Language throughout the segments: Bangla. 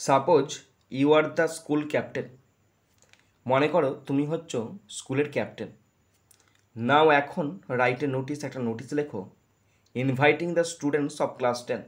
Suppose you are the school captain. মনে করো তুমি হচ্ছ স্কুলের ক্যাপ্টেন। নাও এখন রাইট এ নোটিস, একটা নোটিস লেখো, inviting the students of class 10।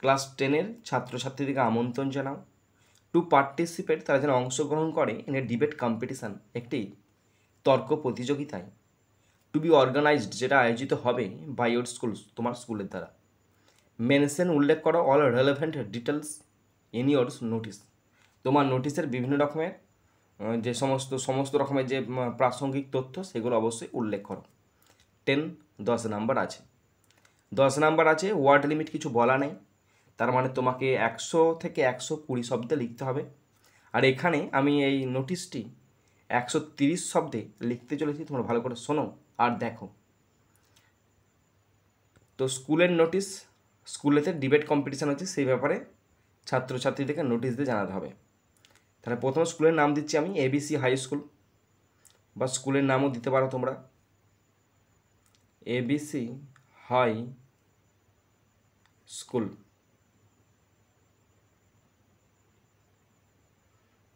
Class 10-এর ছাত্রছাত্রীদেরকে আমন্ত্রণ জানাও টু পার্টিসিপেট, তারা যেন অংশগ্রহণ করে ইন এ ডিবেট কম্পিটিশান, একটি তর্ক প্রতিযোগিতায়, টু বি অর্গানাইজড, যেটা আয়োজিত হবে বাই ইউর স্কুল, তোমার স্কুলের দ্বারা। মেনশন, উল্লেখ করো, all relevant details in your notice, তোমার নোটিসের বিভিন্ন রকমের যে সমস্ত রকমের যে প্রাসঙ্গিক তথ্য সেগুলো অবশ্যই উল্লেখ করো। 10 নাম্বার আছে, 10 নাম্বার আছে। ওয়ার্ড লিমিট কিছু বলা নেই, তার মানে তোমাকে 100 থেকে 120 শব্দে লিখতে হবে। আর এখানে আমি এই নোটিশটি 130 শব্দে লিখতে চলেছি, তোমরা ভালো করে শোনো আর দেখো। তো স্কুলের নোটিশ, স্কুলেতে ডিবেট কম্পিটিশান হচ্ছে, সেই ব্যাপারে ছাত্রছাত্রীদেরকে নোটিশ দিয়ে জানাতে হবে। তাহলে প্রথম স্কুলের নাম দিচ্ছি আমি ABC হাই স্কুল, বা স্কুলের নামও দিতে পারো তোমরা, ABC হাই স্কুল।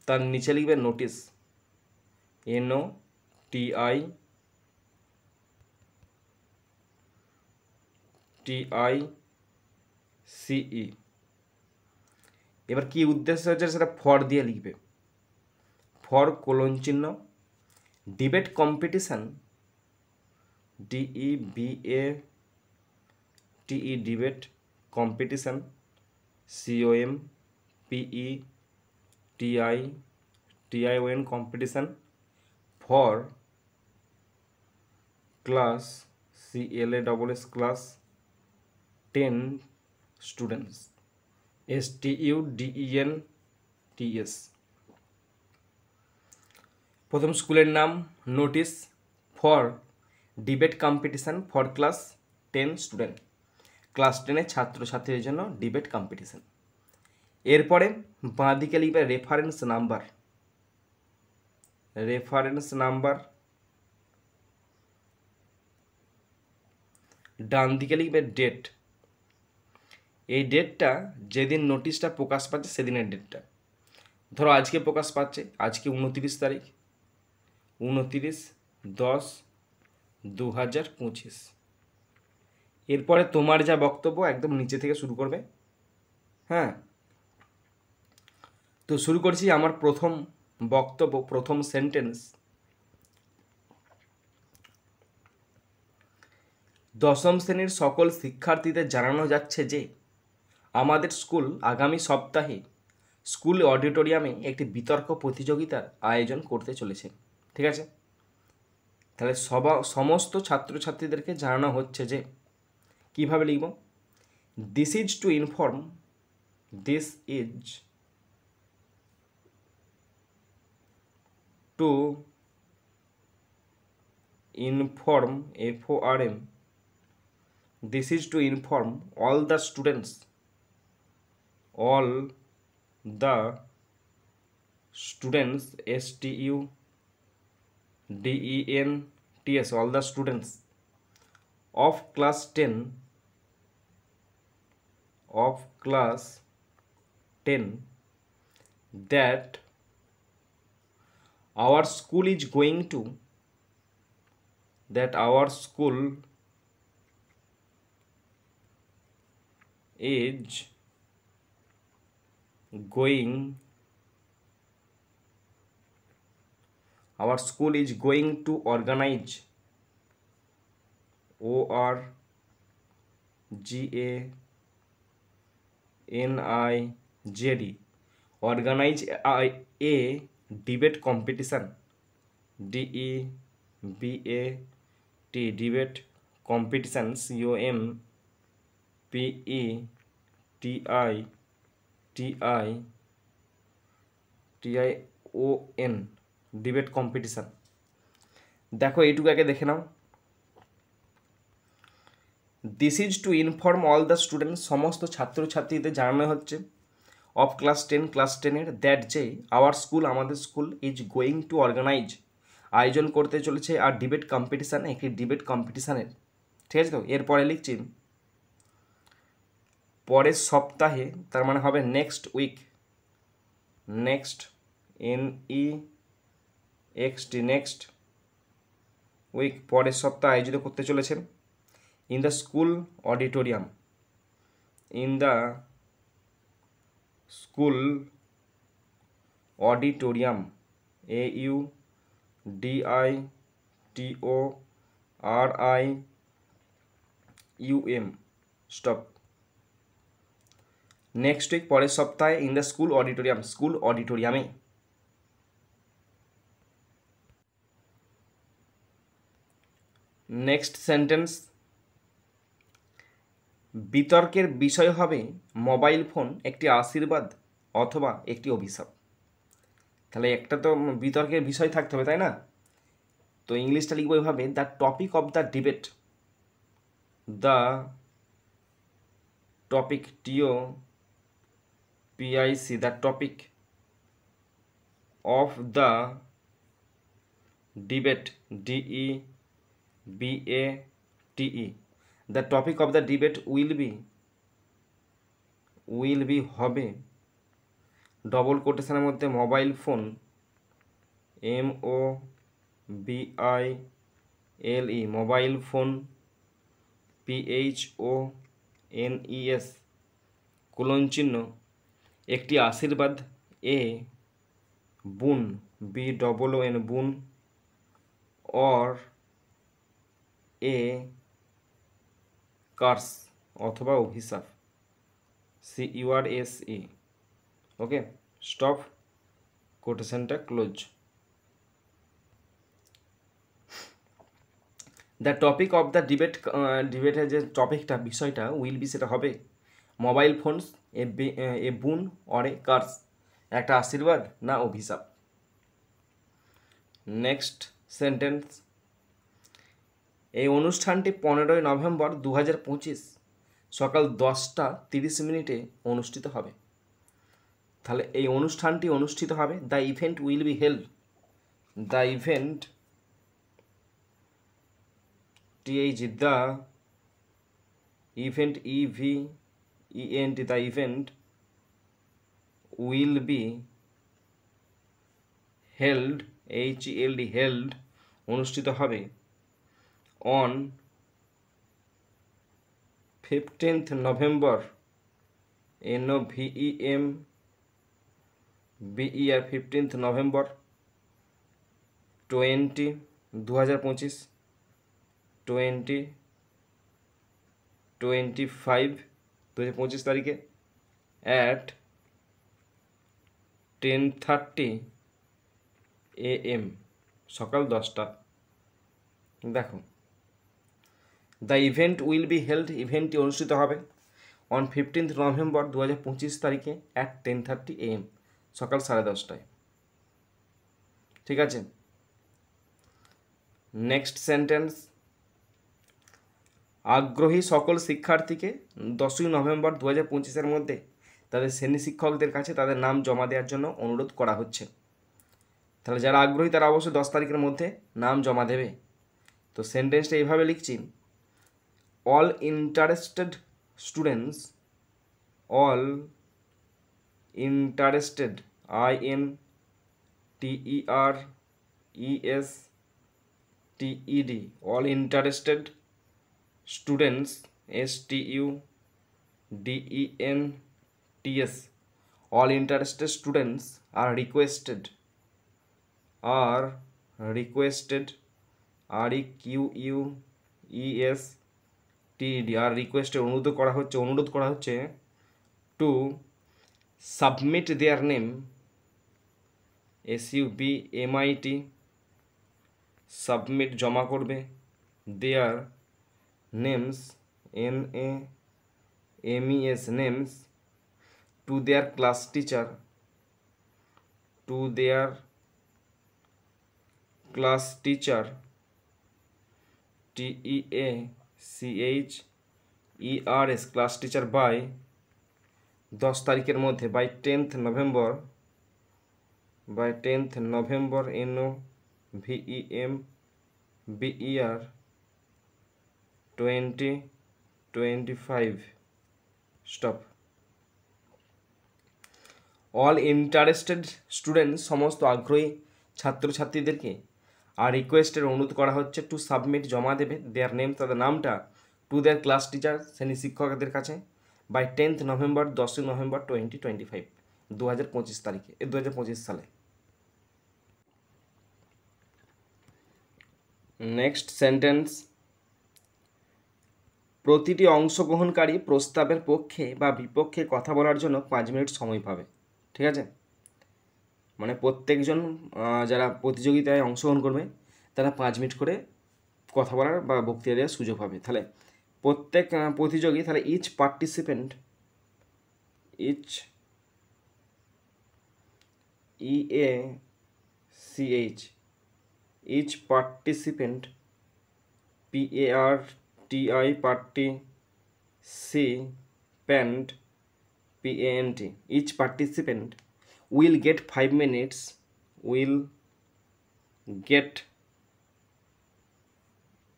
তার নিচে লিখবে নোটিস, NOTICE। এবার কি উদ্দেশ্য হচ্ছে সেটা ফর দিয়ে লিখবে, ফর কোলন চিহ্ন, debate competition, DEBATE, debate competition, COMPETITION competition, for class CLASS class 10 students, STUDENTS। প্রথম স্কুলের নাম notice, for debate competition for class 10 student, class 10-এর ছাত্রছাত্রীদের জন্য ডিবেট কম্পিটিশান। এরপরে বাঁ দিকে লিখবে রেফারেন্স নাম্বার, ডান দিকে লিখবে ডেট, এই ডেটটা যেদিন নোটিশটা প্রকাশ পাচ্ছে সেদিনের ডেটটা। ধরো আজকে প্রকাশ পাচ্ছে, আজকে 29 তারিখ, 29/10/2025। এরপরে তোমার যা বক্তব্য একদম নিচে থেকে শুরু করবে। হ্যাঁ, তো শুরু করছি আমার প্রথম বক্তব্য, প্রথম সেন্টেন্স। দশম শ্রেণীর সকল শিক্ষার্থীদের জানানো যাচ্ছে যে আমাদের স্কুল আগামী সপ্তাহে স্কুল অডিটোরিয়ামে একটি বিতর্ক প্রতিযোগিতার আয়োজন করতে চলেছে। ঠিক আছে, তাহলে সমস্ত ছাত্রছাত্রীদেরকে জানানো হচ্ছে যে, কীভাবে লিখব, this is to inform, this is to inform, FORM, this is to inform all the students, STUDENTS, all the students of class 10 that our school is going to organize, ORGANIZED, organize a debate competition, DEBAT, debate competition, COMPETITION, debate competition. দেখো এইটুকু আগে দেখে নাও, this is to inform all the student, সমস্ত ছাত্রছাত্রীদের জানানো হচ্ছে, অফ ক্লাস 10 দ্যাট যে আওয়ার স্কুল, আমাদের school, is going to organise, আয়োজন করতে চলেছে, আর ডিবেট কম্পিটিশান, একটি ডিবেট কম্পিটিশানের। ঠিক আছে, তো এরপরে লিখছি পরের সপ্তাহে, তার মানে হবে next week, next, NEXT, next week, পরের সপ্তাহে আয়োজিত করতে চলেছেন। In the school auditorium, in the school auditorium, AUDITORIUM, stop. Next week, পরের সপ্তাহে, in the school auditorium, school অডিটোরিয়ামে। নেক্সট সেন্টেন্স, বিতর্কের বিষয় হবে মোবাইল ফোন একটি আশীর্বাদ অথবা একটি অভিশাপ। তাহলে একটা তো বিতর্কের বিষয় থাকতে হবে, তাই না? তো ইংলিশটা লিখবো এভাবে, the topic of the debate, the topic, TOPIC, the topic of the debate, DEBATE, the topic of the debate will be হবে, ডবল কোটেশনের মধ্যে mobile phone, MOBILE, mobile phone, PHONES, colon চিহ্ন, একটি আশীর্বাদ, A বুন, BOON, বুন, অর এ কার্স, অথবা অভিশাপ, CURSE। ওকে, স্টপ, কোটেশনটা close. The topic of the ডিবেটের যে টপিকটা, বিষয়টা, উইল বি, সেটা হবে মোবাইল ফোনস এ বুন অর এ কার্স, একটা আশীর্বাদ না অভিশাপ। নেক্সট সেন্টেন্স, এই অনুষ্ঠানটি 15ই নভেম্বর 2025 সকাল 10:30 অনুষ্ঠিত হবে। তাহলে এই অনুষ্ঠানটি অনুষ্ঠিত হবে, the event will be held, the event, the event, EVENT, the event will be held, HELD, held, অনুষ্ঠিত হবে, on 15th November, NOVEMBER, 15th November 2025, 2025 তারিখে, at 10:30 AM, সকাল 10টা। দেখো, the event will be held, ইভেন্টটি অনুষ্ঠিত হবে অন 15th নভেম্বর 2025 তারিখে at 10:30 AM, সকাল 10:30টায়। ঠিক আছে। নেক্সট সেন্টেন্স, আগ্রহী সকল শিক্ষার্থীকে 10ই নভেম্বর 2025 মধ্যে তাদের শ্রেণী শিক্ষকদের কাছে তাদের নাম জমা দেওয়ার জন্য অনুরোধ করা হচ্ছে। তাহলে যারা আগ্রহী তারা অবশ্যই 10 তারিখের মধ্যে নাম জমা দেবে। তো সেন্টেন্সটা এইভাবে লিখছি, all interested students, all interested, INTERESTED, all interested students, STUDENTS, all interested students are requested, REQUESTED, are requested, অনুরোধ করা হচ্ছে to submit their name, SUBMIT, submit, জমা করবে, their names, NAMES, names, to their class teacher, TEACHERS, class teacher, by 10 তারিখের মধ্যে, by 10th November, NOVEMBER 2025, stop. All interested student, সমস্ত আগ্রহী ছাত্রছাত্রীদেরকে আর রিকোয়েস্টের অনুরোধ করা হচ্ছে টু সাবমিট, জমা দেবে দেয়ার নেম, তাদের নামটা, টু দেয়ার ক্লাস টিচার, শ্রেণী শিক্ষকদের কাছে, বাই 10th নভেম্বর, 10ই নভেম্বর 2025, 2025 তারিখে, 2025 সালে। নেক্সট সেন্টেন্স, প্রতিটি অংশগ্রহণকারী প্রস্তাবের পক্ষে বা বিপক্ষে কথা বলার জন্য 5 মিনিট সময় পাবে। ঠিক আছে, মানে প্রত্যেকজন যারা প্রতিযোগিতায় অংশগ্রহণ করবে তারা 5 মিনিট করে কথা বলার বা বক্তৃতা দেওয়ার সুযোগ পাবে। তাহলে প্রত্যেক প্রতিযোগী, তাহলে each participant, each EACH, each participant, PARTICIPENT, each participant will get 5 minutes, will get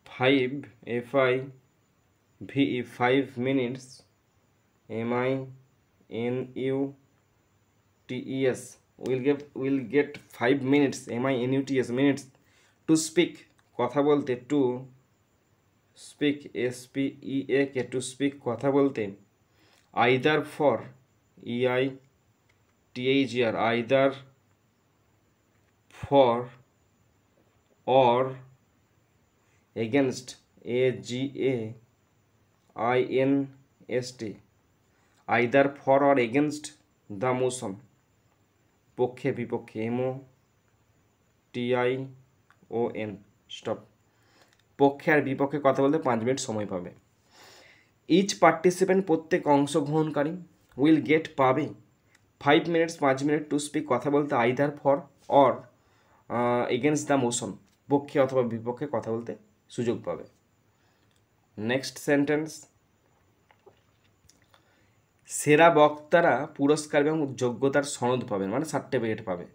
5 5 minutes, MINUTES, will get 5 minutes, MINUTES, minutes, to speak, কথা বলতে, to speak, SPEAK, to speak, কথা বলতে, either for, EITHER, either for, or against, AGAINST, either for or against the motion, পক্ষে বিপক্ষে, MOTION, স্টপ, পক্ষে আর বিপক্ষে কথা বলতে 5 মিনিট সময় পাবে। ইচ পার্টিসিপেন্ট, প্রত্যেক অংশগ্রহণকারী, উইল গেট, পাবে, 5 মিনিটস, 5 মিনিট, টু স্পিক, কথা বলতে, either for or against the motion, পক্ষে অথবা বিপক্ষে কথা বলতে সুযোগ পাবে। নেক্সট সেন্টেন্স, সেরা বক্তারা পুরস্কার এবং যোগ্যতার সনদ পাবেন, মানে সার্টিফিকেট পাবে।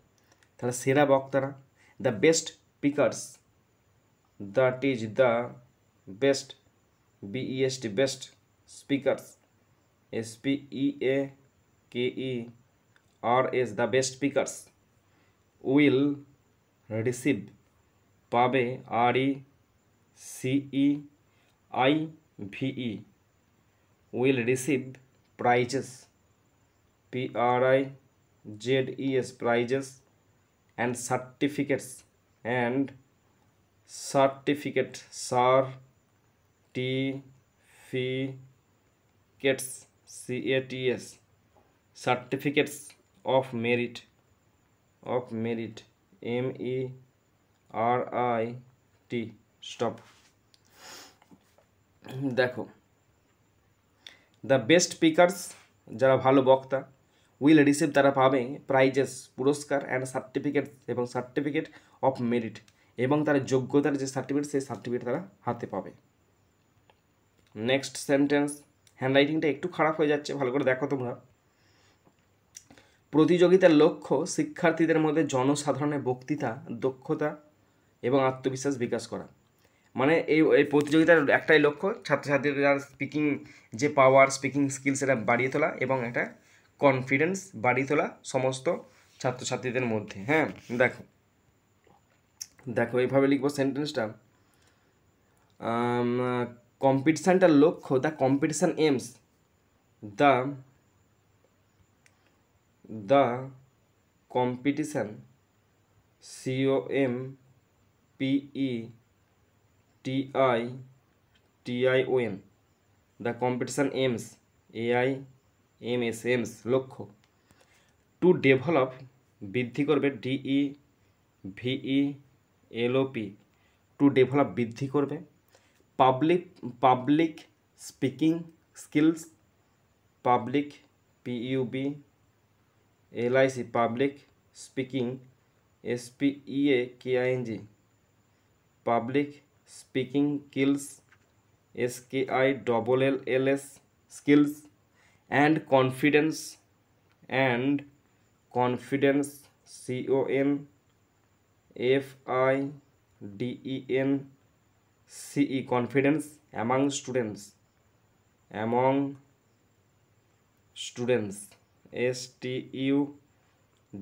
তাহলে সেরা বক্তারা, the best speakers, that is the best, BEST, best speakers, SPEAKERS, the best speakers, will receive, পাবে, RECEIVE, will receive, prizes, PRIZES, prizes, and certificates, and certificate, certificates, CATS, certificates of merit, MERIT, stop. দেখো, দ্য বেস্ট স্পিকার্স, যারা ভালো বক্তা, উইল রিসিভ, তারা পাবে, প্রাইজেস, পুরস্কার, অ্যান্ড সার্টিফিকেট, এবং সার্টিফিকেট অফ মেরিট, এবং তার যোগ্যতার যে সার্টিফিকেট, সেই সার্টিফিকেট তারা হাতে পাবে। নেক্সট সেন্টেন্স, হ্যান্ডরাইটিংটা একটু খারাপ হয়ে যাচ্ছে, ভালো করে দেখো তোমরা। প্রতিযোগিতার লক্ষ্য শিক্ষার্থীদের মধ্যে জনসাধারণের বক্তৃতা দক্ষতা এবং আত্মবিশ্বাস বিকাশ করা। মানে এই প্রতিযোগিতার একটাই লক্ষ্য, ছাত্রছাত্রীদের স্পিকিং যে পাওয়ার, স্পিকিং স্কিলস, এটা বাড়িয়ে তোলা এবং একটা কনফিডেন্স বাড়িয়ে তোলা সমস্ত ছাত্রছাত্রীদের মধ্যে। হ্যাঁ, দেখো দেখো এইভাবে লিখবো সেন্টেন্সটা। কম্পিটিশানটার লক্ষ্য, the competition aims, the competition, COMPETITION, the competition aims, AIMS, লক্ষ্য, টু ডেভেলপ, বৃদ্ধি করবে, DEVELOP, টু ডেভেলপ, বৃদ্ধি করবে, public speaking skills, public, PUBLIC, public speaking, SPEAKING, public speaking skills, SKILLS, skills, and confidence, CONFIDENCE, confidence among students, STUDENTS,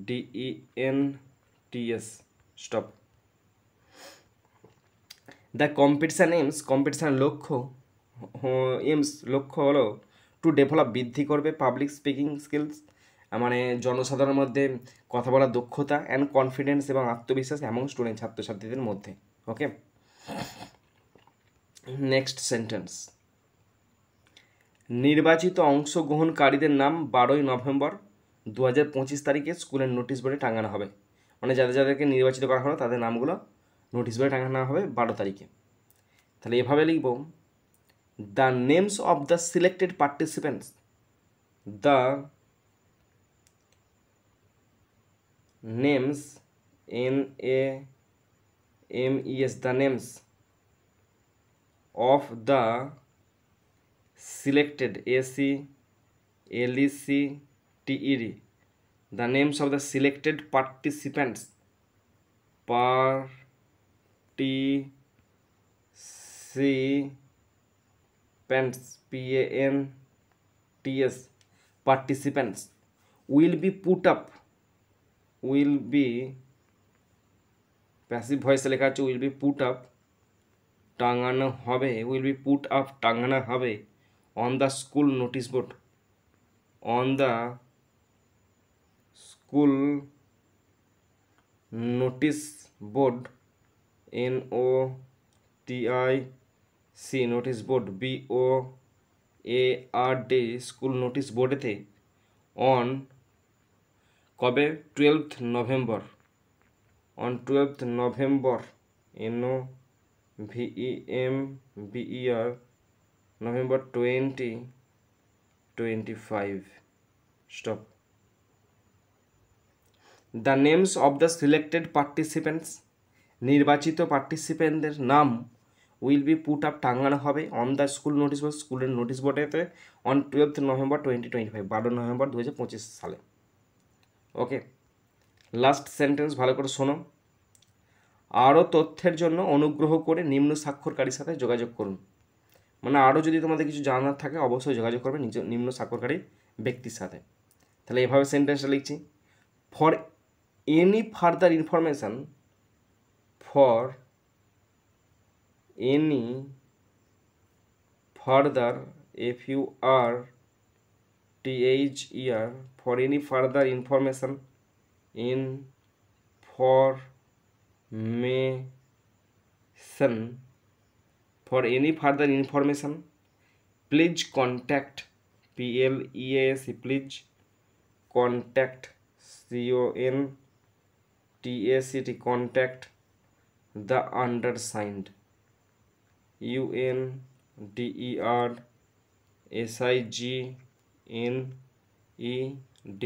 DENTS stop. The competition aims, competition লক্ষ্য লক্ষ্য হলো টু ডেভেলপ, বৃদ্ধি করবে পাবলিক স্পিকিং স্কিলস, মানে জনসাধারণের মধ্যে কথা বলার দক্ষতা, অ্যান্ড কনফিডেন্স এবং আত্মবিশ্বাস এমন স্টুডেন্ট ছাত্রছাত্রীদের মধ্যে। ওকে, নেক্সট সেন্টেন্স। নির্বাচিত অংশগ্রহণকারীদের নাম 12ই নভেম্বর 2025 তারিখে স্কুলের নোটিশ বোর্ডে টাঙানো হবে। মানে যাদের যাদেরকে নির্বাচিত করা হলো তাদের নামগুলো নোটিশ বোর্ডে টাঙানো হবে 12 তারিখে। তাহলে এভাবে লিখব, the names of the selected participants, the names NAMES, the names of the selected SELECTED, the names of the selected participants PANTS participants will be put up, will be passive ভয়েসে লেখা আছে উইল বি পুট আপ, টাঙানো হবে, উইল বি পুট আপ টাঙানো হবে on the school notice board, on the school notice board, NOTIC notice board, BOARD school notice বোর্ডেতে on কবে 12th November, on 12th November, NOVEMBER, November 2025 stop. The names of the selected participants, নির্বাচিত পার্টিসিপেন্টদের নাম উইল বি পুট আপ টাঙানো হবে on the school notice board, স্কুলের notice বোর্ডেতে on 12th November 2025, 12 November 2025 সালে। ওকে, লাস্ট সেন্টেন্স ভালো করে শোনো। আরও তথ্যের জন্য অনুগ্রহ করে নিম্ন স্বাক্ষরকারীর সাথে যোগাযোগ করুন। মানে আরও যদি তোমাদের কিছু জানার থাকে অবশ্যই যোগাযোগ করবে নিম্ন স্বাক্ষরকারী ব্যক্তির সাথে। তাহলে এভাবে সেন্টেন্সটা লিখছি, for any further information, for any further FURTHER, for any further information, for any further information please contact PLEAS, please contact CONTACT, contact the undersigned UNDERSIGNED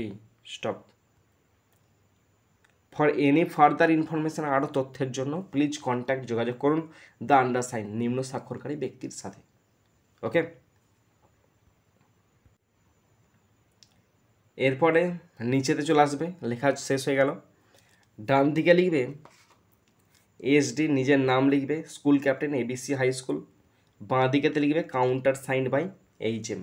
stop. For any further information, আরও তথ্যের জন্য প্লিজ কন্ট্যাক্ট যোগাযোগ করুন দ্য আন্ডারসাইন নিম্ন স্বাক্ষরকারী ব্যক্তির সাথে। ওকে, এরপরে নিচেতে চলে আসবে, লেখা শেষ হয়ে গেল। ডান দিকে লিখবে SD, নিজের নাম লিখবে, school captain ABC high school. বাঁ দিকেতে লিখবে কাউন্টার সাইন্ড বাই HM।